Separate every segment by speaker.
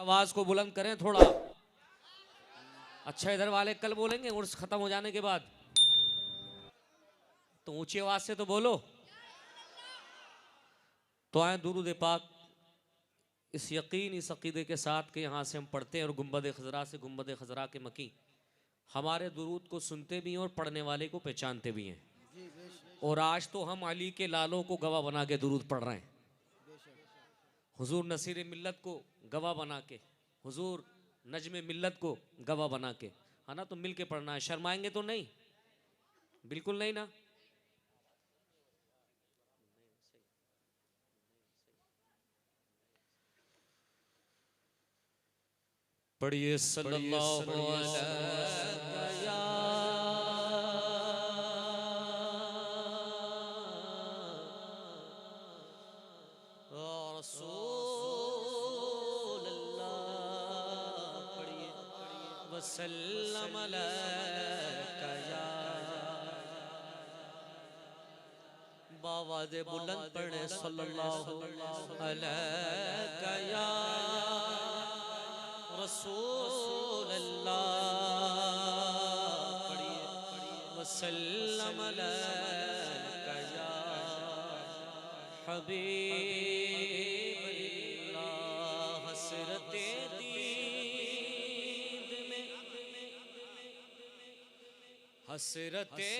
Speaker 1: आवाज को बुलंद करें थोड़ा। अच्छा, इधर वाले कल बोलेंगे उर्स खत्म हो जाने के बाद, तो ऊंची आवाज से तो बोलो। तो आए दुरूद पाक इस यकीन, इस अकीदे के साथ कि यहाँ से हम पढ़ते हैं और गुंबद खजरा से गुंबद खजरा के मकी हमारे दुरूद को सुनते भी हैं और पढ़ने वाले को पहचानते भी हैं। और आज तो हम अली के लालों को गवाह बना के दुरूद पढ़ रहे हैं, हुजूर नसीर मिल्लत को गवाह बना के, हुजूर नजम मिल्लत को गवाह बना के, है ना। तो मिल के पढ़ना है, शर्माएंगे तो नहीं, बिल्कुल नहीं ना। पढ़िए सल्लल्लाहु अलैहि या रसूल अल्लाह, पढ़िए वसल्लम अलैका या, बावाज़े बुलंद पढ़े सल्लल्लाहु अलैका या रसूल अल्लाह, पढ़िए वसल्लम अलैका या हबीब अल्लाह। हसरते दीद में, हसरते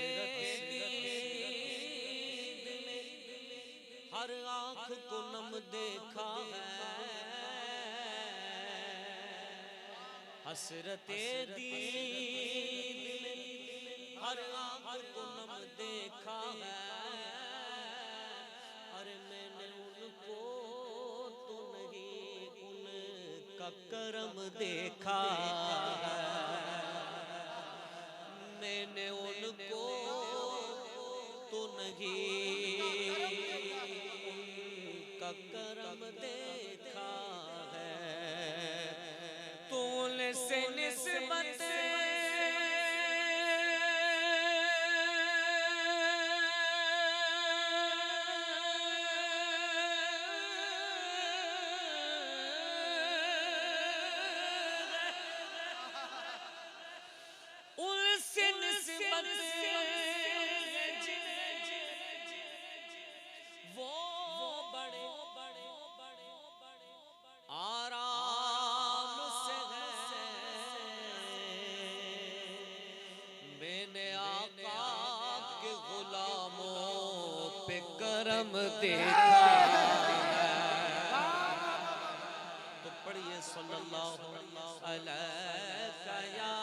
Speaker 1: दीद में हर आँख को नम देखा है, हसरते दीद में हर आँख को नम देखा है। अरे मैंने उनको तो नहीं उनका करम देखा है, मैंने उनको तो नहीं उनका करम देखा है। तो उनसे निस्बत वो बड़े आराम से है, मैंने आका के गुलामों पे करम देखा है। तो पढ़िए सल्लल्लाहु अलैका या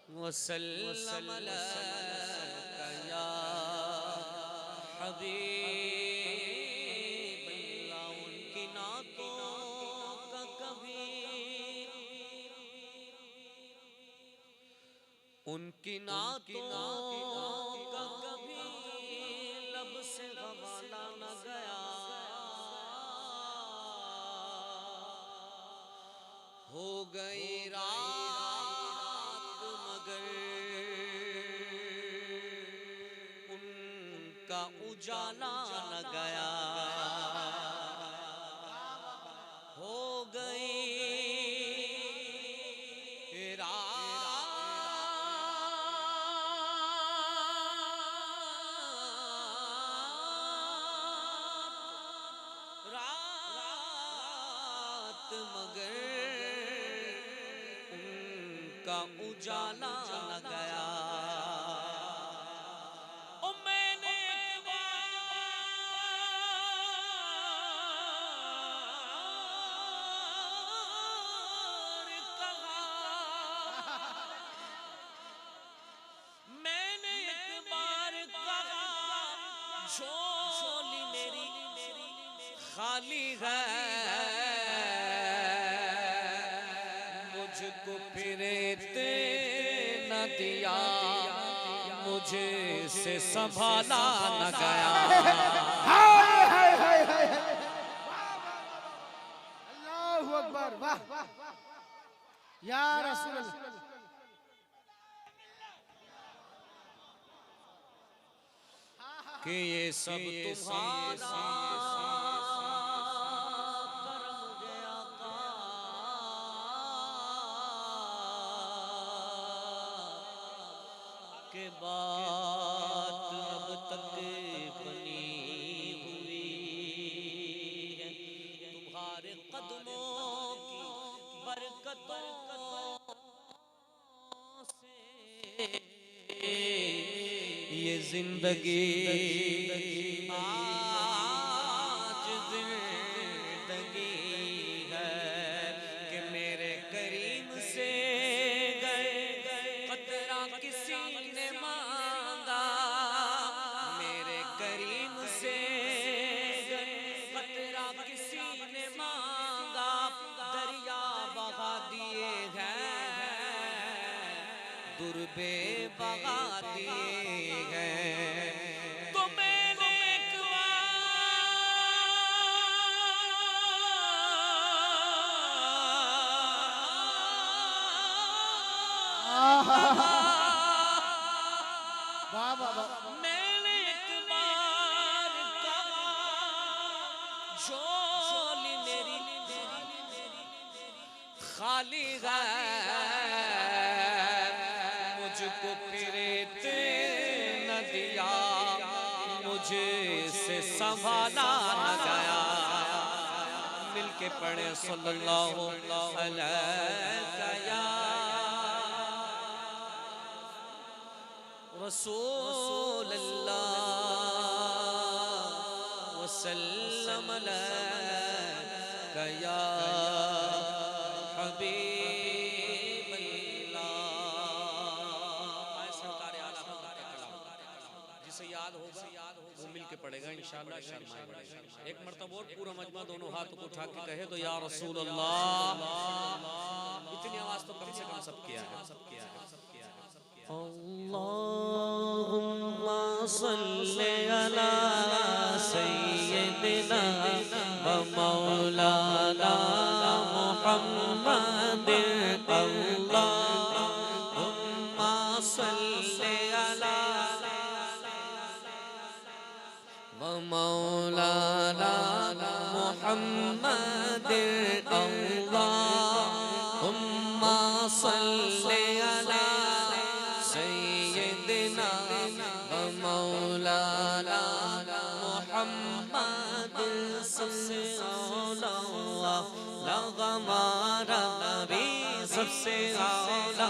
Speaker 1: वसल्लम अलैका या हबीब अल्लाह। उनकी नातों का कभी, उनकी नातों का कभी लब से गवाला न गया, हो गई रात मगर उनका उजाला न गया, हो गई रात मगर उनका उजाला न गया। ओ मैंने एक बार कहा, मैंने एक बार कहा झोली मेरी खाली है, मुझको फिर न दिया, मुझे से संभाला न गया।
Speaker 2: अल्लाहु अकबर, वाह या रसूल अल्लाह।
Speaker 1: कि ये सब तुम्हारा करम गया के बात अब तक बनी हुई है तुम्हारे कदमों की बरकतों से ये जिंदगी आज जिंदगी है कि मेरे करीम से गए कतरा किसी ने मांगा मेरे करीम से गए कतरा किसी ने मांगा दरिया बहा दिए हैं दुर्बे बहा दिए हैं तो मैंने एक
Speaker 2: वाह वाह वाह
Speaker 1: मैंने एक बार कहा झोली मेरी खाली है मुझको फिरेत न दिया मुझे से संभाला न गया मिलके पढ़े सल्लल्लाहु अलैहि रसूल अल्लाह वसल्लम अलैका या हबीब अल्लाह सरकार आला का कलाम जिसे याद होगा वो मिलके पढ़ेगा इंशाअल्लाह शर्माएगा एक मर्तबा और पूरा मजमा दोनों हाथों को उठा के कहे तो या रसूल अल्लाह इतनी आवाज तो कम से कम सब किया है अल्लाहुम्मा सल्ली अला सय्यिदिना व मौलाना मुहम्मद अल्लाहुम्मा सल्ली अला व मौलाना मुहम्मद अल्लाहुम्मा सल्ली अला सय्यिदिना व मौलाना मुहम्मद सबसे औला हमारा नबी सबसे औला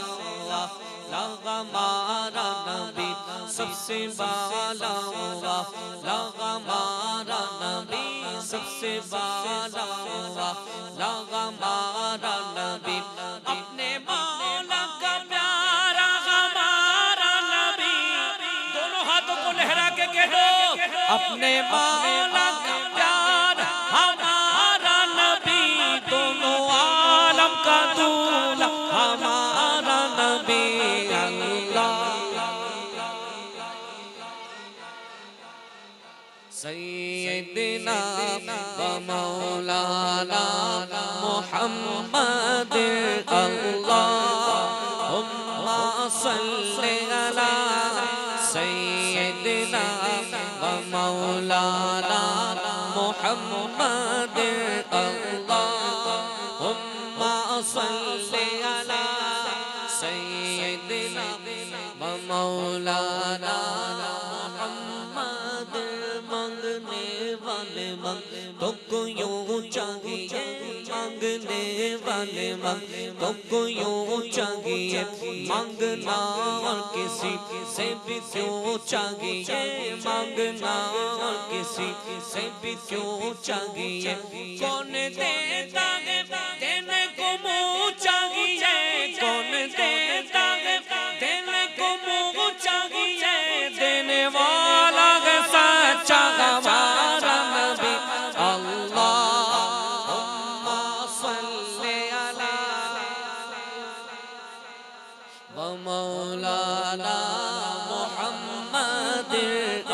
Speaker 1: हमारा नबी सबसे बाला हमारा नबी सबसे बाला हमारा नबी अपने मौला का प्यारा हमारा नबी दोनों हाथों को लहरा के कह दो अपने मौला का प्यारा हमारा नबी दोनों आलम का दूल्हा हमारा नबी अल्लाह सय्यिदना व मौलाना मुहम्मद अल्लाहुम्मा सल्ली अला सय्यिदना व मौलाना मुहम्मद अल्लाहुम्मा सल्ली अला सय्यिदना व मौलाना मुहम्मद मांगने वाले मांग तो यूं चाहिए मांगने वाले मांग तो यूं चाहिए मांगना और किसी से भी क्यों चाहिए मांगना और किसी से भी क्यों चाहिए कौन देता है देने को मुँह चाहिए कौन देता है देने को मुँह चाहिए देने वाला है सच्चा हमारा नबी अल्लाहुम्मा सल्ली अला व मौलाना मुहम्मद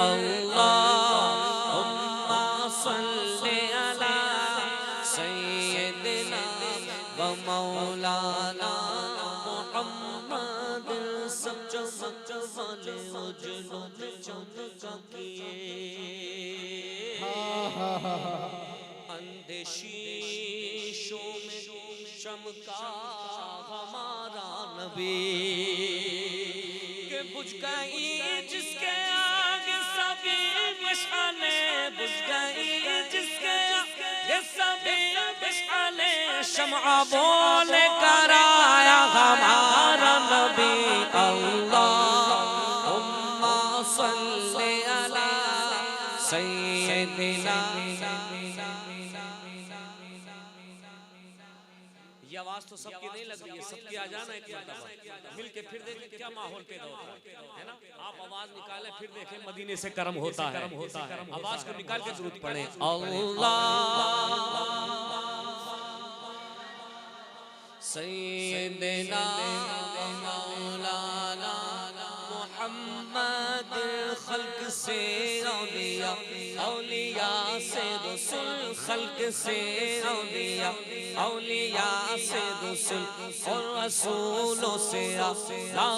Speaker 1: अल्लाहुम्मा सल्ली अला सय्यिदना व मौलाना मुहम्मद सब चमक वाले सौजनों में चमका किए, अंधे शीशों में चमका हमारा नबी, के बुझ गई जिसके आगे सभी मशाले, बुझ गई जिसके आगे सभी मशाले, शम्आ बोले कराया हमारा नबी। अल्लाहुम्मा सल्ली अला सय्यिदिना। ये आवाज तो सबकी नहीं लग रही है, सबकी आ जाना एक मरतबा मिल के फिर देखें क्या माहौल पैदा होता है ना। आप आवाज निकालें फिर देखें मदीने से करम होता है। आवाज को निकाल के दुरूद पढ़ें। अल्लाह सय्यिदना मौलाना मुहम्मद, खल्क से औलिया, औलिया से रसूल, खल्क से औलिया, औलिया से रसूल, और रसूलों से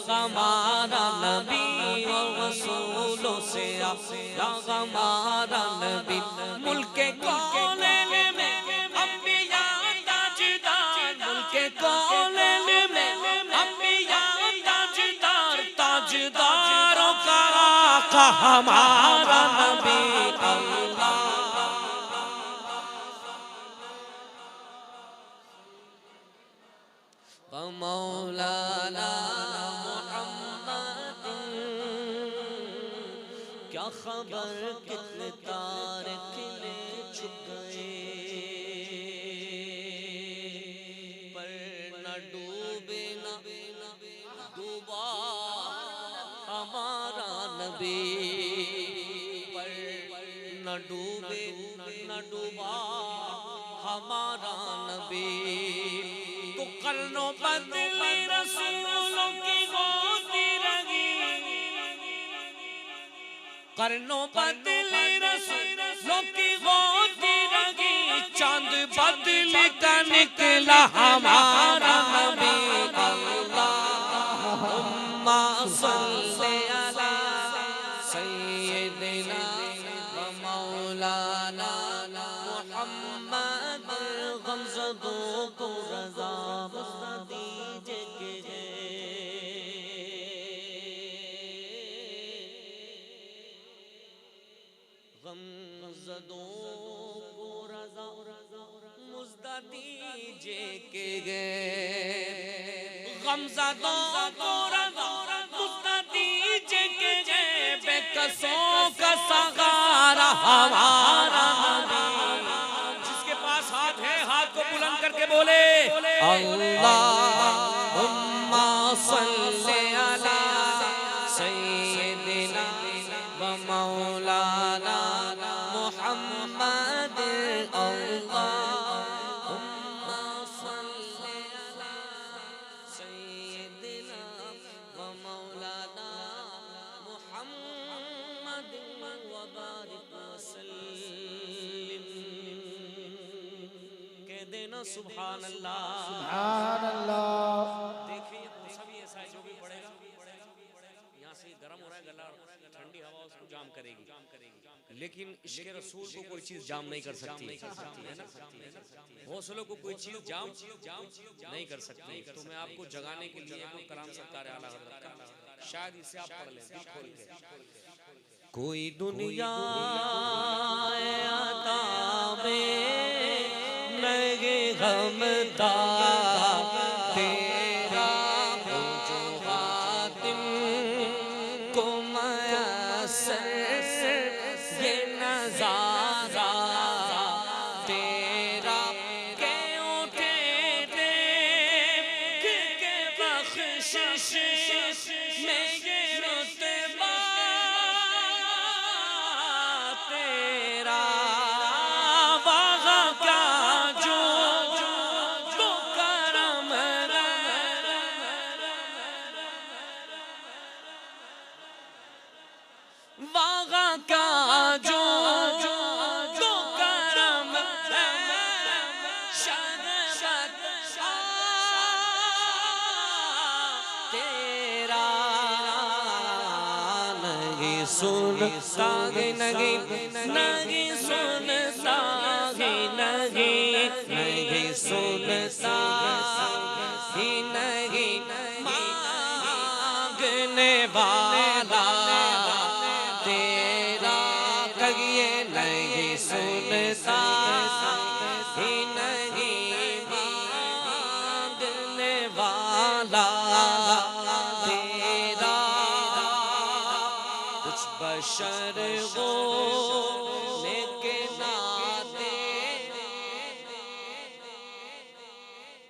Speaker 1: हमारा नबी, और रसूलों से हमारा नबी। मुल्क के कोने में अंबिया ताजदार, मुल्क के कोने में अंबिया ताजदार, ताजदारों का आका हमारा नबी। अल्लाह मौलाना मुहम्मद, क्या खबर कितने तारे खिले छुप गए, पर न डूबे न डूबा हमारा नबी, पर न डूबे न डूबा हमारा नबी। तो कर्नों बदली रसूलों की गोदी रही, कर्नों बदली रसूलों की गोदी रही, चांद बदली का निकला हमारा नबी। अल्लाहुम्मा सल्ली अला सय्यिदिना व मौलाना मुहम्मद, गमज़दों को रज़ा बख्श दीजिए। गमज़दों को रज़ा मुज़्दा दीजिए के गए, गमज़दों को रज़ा मुज़्दा दीजिए के गए, बेकसों का सहारा हमारा नबी। जिसके पास हाथ है हाथ को बुलंद करके बोले अल्लाहुम्मा सल्ली अला सय्यिदिना व मौलाना मुहम्मद। अल्लाहुम्मा सल्ली अला सय्यिदिना व मौलाना मुहम्मद व बारिक वसल्लिम। कह देना सुभान अल्लाह,
Speaker 2: सुभान अल्लाह।
Speaker 1: देखिए सभी ऐसा है जो भी पढ़ेगा, यहाँ से गर्म हो रहा है गला, ठंडी हवा उसको जाम करेगी, लेकिन इश्क़ रसूल को कोई चीज जाम नहीं कर सकती है ना। हौसलों को कोई चीज जाम नहीं कर सकती। तो मैं आपको जगाने के लिए कोई कलाम सरकार आला हज़रत का, शायद इसे आप पढ़ लें दिल खोल के। कोई दुनिया आता में लगे गमता तेरा, हो जो हातिम को मयस्सर ये नज़ारा तेरा, के उठे देख के बख्शिश में ये रुतबा तेरा, वहाँ का जो तो कर सुनता है नहीं नहीं सुनता है नहीं सुनता ही नहीं मांगने वाला तेरा कहिए नहीं सुनता ही नहीं मांगने वाला तेरा कुछ बशर वो लेके नाते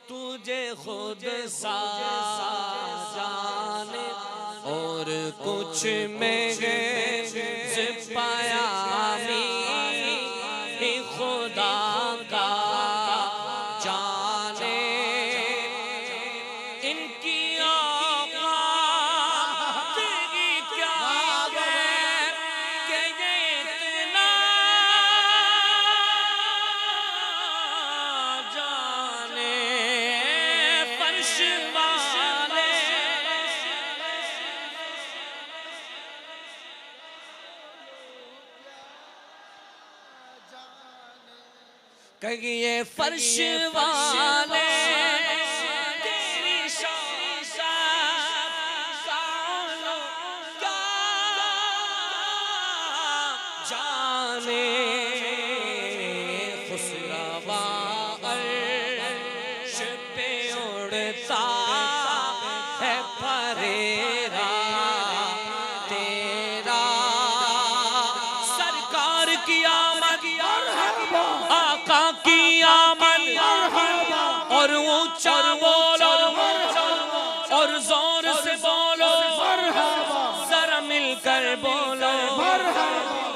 Speaker 1: तुझे खुद सा जाने और कुछ में पाया खुदा का जाने इनकी औकात की क्या है कि ये इतना जाने फर्श वाले कहिए फर्श वाले तेरी जाने खुसरवा अर्श पे उड़ता है फरेरा तेरा सरकार की आमद आका की आमद और ऊंचा बोलो और जोर से बोलो जरा मिलकर बोलो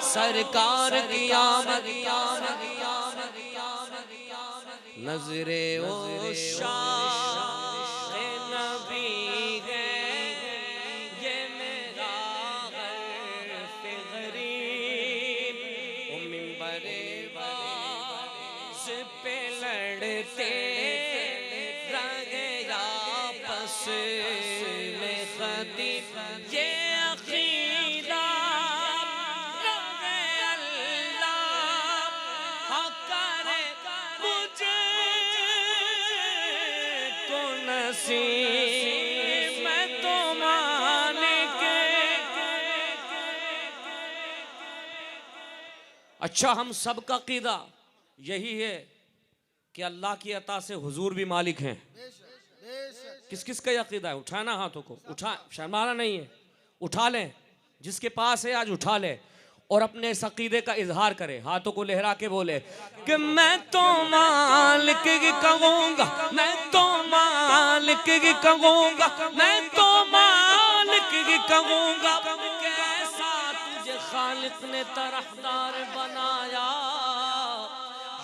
Speaker 1: सरकार की आमद नजरे ओ शाह नबी है ये मेरा गर्फ गरीब ओ मिंबरे पे लड़ते रहे आपस में खतीब ये अकीदा रहे अल्लाह करे मुझे को नसीब मैं तो मालिक अच्छा हम सबका क़ीदा यही है कि अल्लाह की अता से हुजूर भी मालिक हैं। किस किस का अकीदा है? उठाना हाथों को, उठा, शर्माना नहीं है, उठा लें। जिसके पास है आज उठा ले और अपने इस अकीदे का इजहार करे। हाथों को लहरा के बोले कि मैं तो मालिक की कहूँगा, मैं तो मालिक की कहूँगा, मैं तो मालिक की कहूँगा। कैसा तुझे खालिक ने तरफदार बनाया,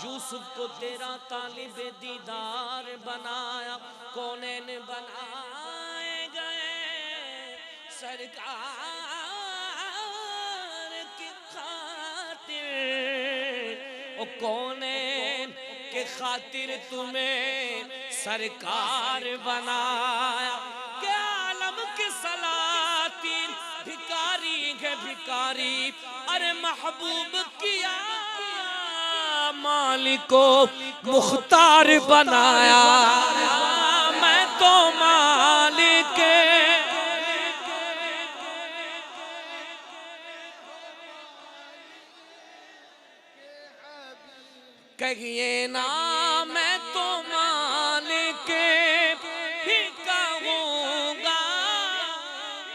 Speaker 1: यूसुफ को तेरा तालिबे दीदार बनाया। कौने ने बनाए गए सरकार की खातिर, ओ कौने के खातिर तुम्हें सरकार बनाया। के आलम के सलातीन भिकारी है भिकारी, अरे महबूब किया मालिको मुख्तार बनाया। मैं तो मालिक कहिए ना, मैं तो मालिक ही कहूँगा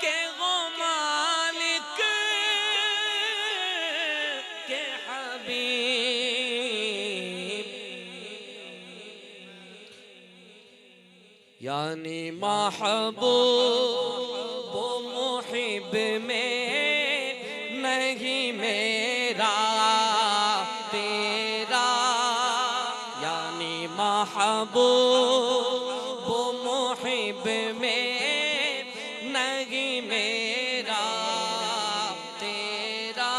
Speaker 1: के वो मालिक के हबीब यानी महबूब मुहिब में नहीं मेरा तेरा, यानी महबूब मुहिब में नहीं मेरा तेरा।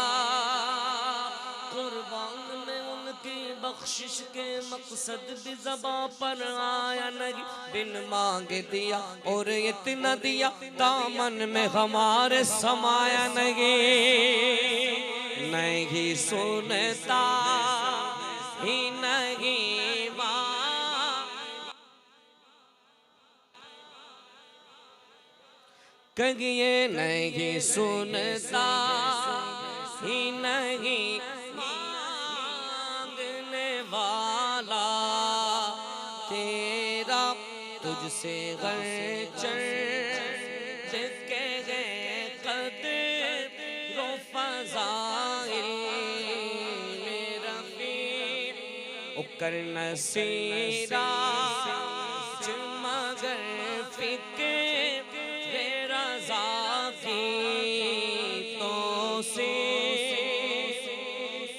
Speaker 1: कुर्बान में उनकी बख्शिश के मकसद भी ज़बां पर आया नहीं, बिन मांगे दिया और इतना दिया दामन में हमारे समाया नहीं सुनता ही नहीं कहिए नहीं सुनता ही नहीं मांगने वाला तेरा, तुझसे घर चढ़ के गए कदर रो फज़ाइल मेरा पीर उकर नसीरा मगर फिक्र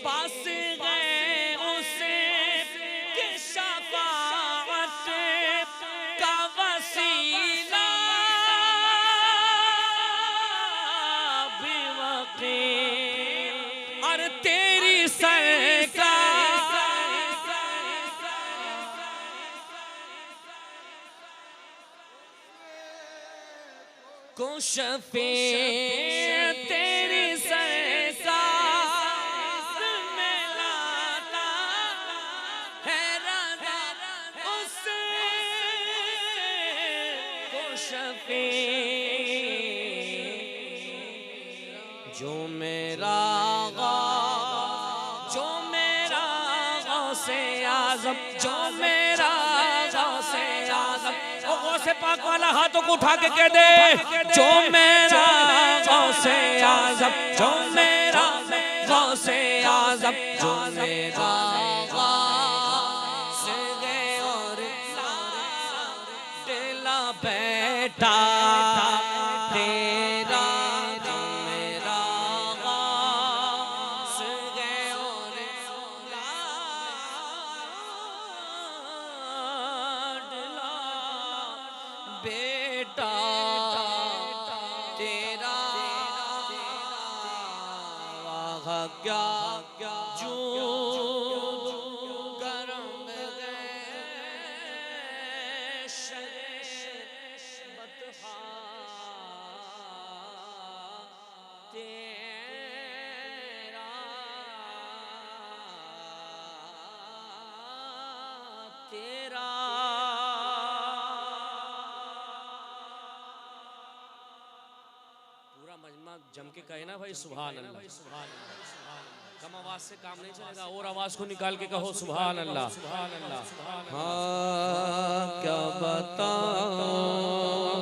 Speaker 1: पास गए उसे कि शफाअत का वसीला भी वकील और तेरी सरकार को शफी तेरी सरकार में लाता है राजा उसे को शफी जो मेरा गौसे आज़म जो मेरा गौसे आज़म गौसे पाक वाला हाथों को उठा के कह दे जो मेरा गौसे आज़म जो मेरा गौसे आज़म जो मेरा गौसे और दिला बेटा तेरा जो मेरा गौसे और बेटा तेरा वाह क्या जो करम बतहा तेरा तेरा मजमा जम के कहे ना भाई सुभान अल्लाह। कम आवाज से काम नहीं चलेगा और आवाज को निकाल के कहो सुभान अल्लाह। हाँ क्या बताऊं